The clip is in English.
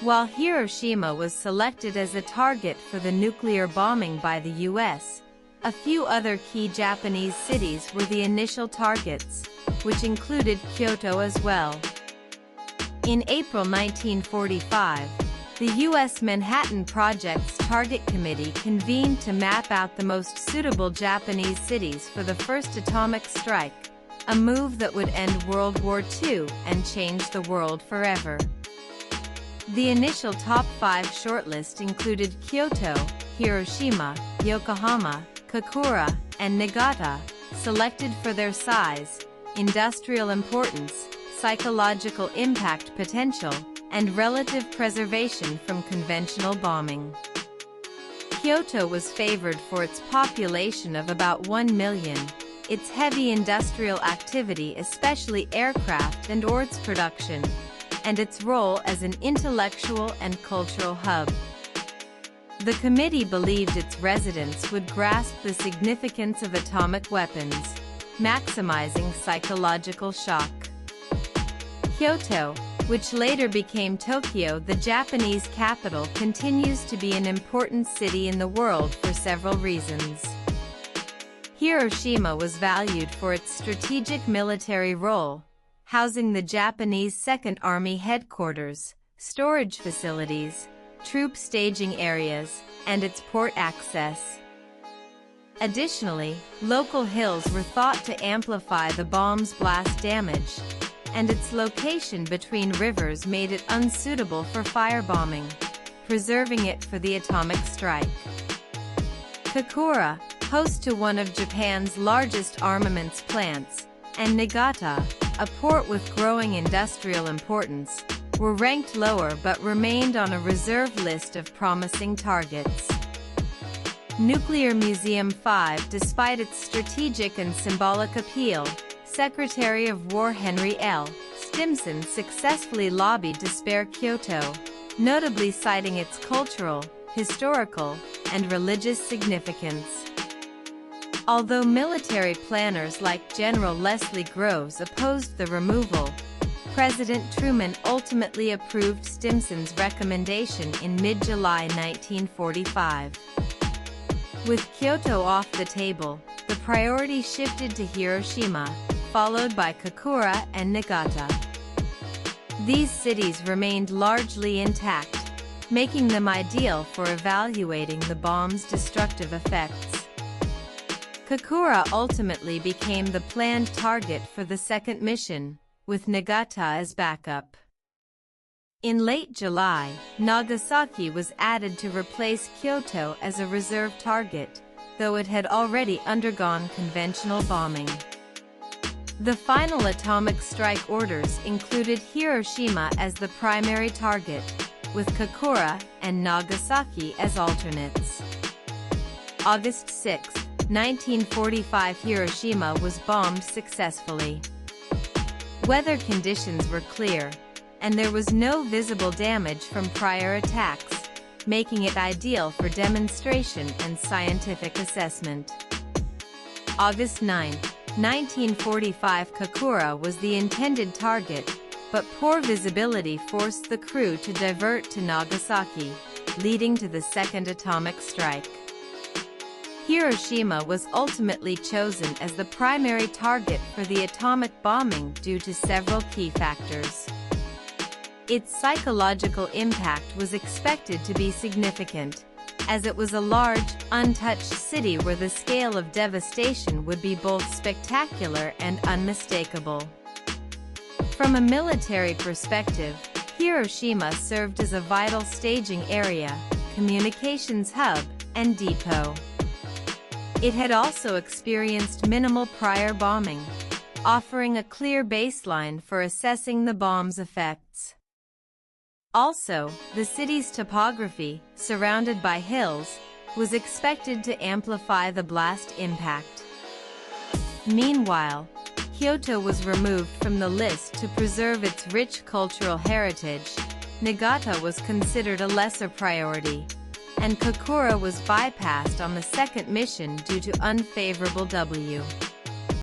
While Hiroshima was selected as a target for the nuclear bombing by the US, a few other key Japanese cities were the initial targets, which included Kyoto as well. In April 1945, the U.S. Manhattan Project's Target Committee convened to map out the most suitable Japanese cities for the first atomic strike, a move that would end World War II and change the world forever. The initial top 5 shortlist included Kyoto, Hiroshima, Yokohama, Kokura, and Niigata, selected for their size, industrial importance, psychological impact potential, and relative preservation from conventional bombing. Kyoto was favored for its population of about 1 million, its heavy industrial activity, especially aircraft and ores production, and its role as an intellectual and cultural hub. The committee believed its residents would grasp the significance of atomic weapons, maximizing psychological shock. Kyoto, which later became Tokyo, the Japanese capital, continues to be an important city in the world for several reasons. Hiroshima was valued for its strategic military role, housing the Japanese Second Army headquarters, storage facilities, troop staging areas, and its port access. Additionally, local hills were thought to amplify the bomb's blast damage, and its location between rivers made it unsuitable for firebombing, preserving it for the atomic strike. Kokura, host to one of Japan's largest armaments plants, and Niigata, a port with growing industrial importance, were ranked lower but remained on a reserve list of promising targets. Nuclear Museum 5. Despite its strategic and symbolic appeal, Secretary of War Henry L. Stimson successfully lobbied to spare Kyoto, notably citing its cultural, historical, and religious significance. Although military planners like General Leslie Groves opposed the removal, President Truman ultimately approved Stimson's recommendation in mid-July 1945. With Kyoto off the table, the priority shifted to Hiroshima, followed by Kokura and Niigata. These cities remained largely intact, making them ideal for evaluating the bomb's destructive effects. Kokura ultimately became the planned target for the second mission, with Niigata as backup. In late July, Nagasaki was added to replace Kyoto as a reserve target, though it had already undergone conventional bombing. The final atomic strike orders included Hiroshima as the primary target, with Kokura and Nagasaki as alternates. August 6, 1945, Hiroshima was bombed successfully. Weather conditions were clear, and there was no visible damage from prior attacks, making it ideal for demonstration and scientific assessment. August 9, 1945, Kokura was the intended target, but poor visibility forced the crew to divert to Nagasaki, leading to the second atomic strike. Hiroshima was ultimately chosen as the primary target for the atomic bombing due to several key factors. Its psychological impact was expected to be significant, as it was a large, untouched city where the scale of devastation would be both spectacular and unmistakable. From a military perspective, Hiroshima served as a vital staging area, communications hub, and depot. It had also experienced minimal prior bombing, offering a clear baseline for assessing the bomb's effects. Also, the city's topography, surrounded by hills, was expected to amplify the blast impact. Meanwhile, Kyoto was removed from the list to preserve its rich cultural heritage, Niigata was considered a lesser priority, and Kokura was bypassed on the second mission due to unfavorable weather.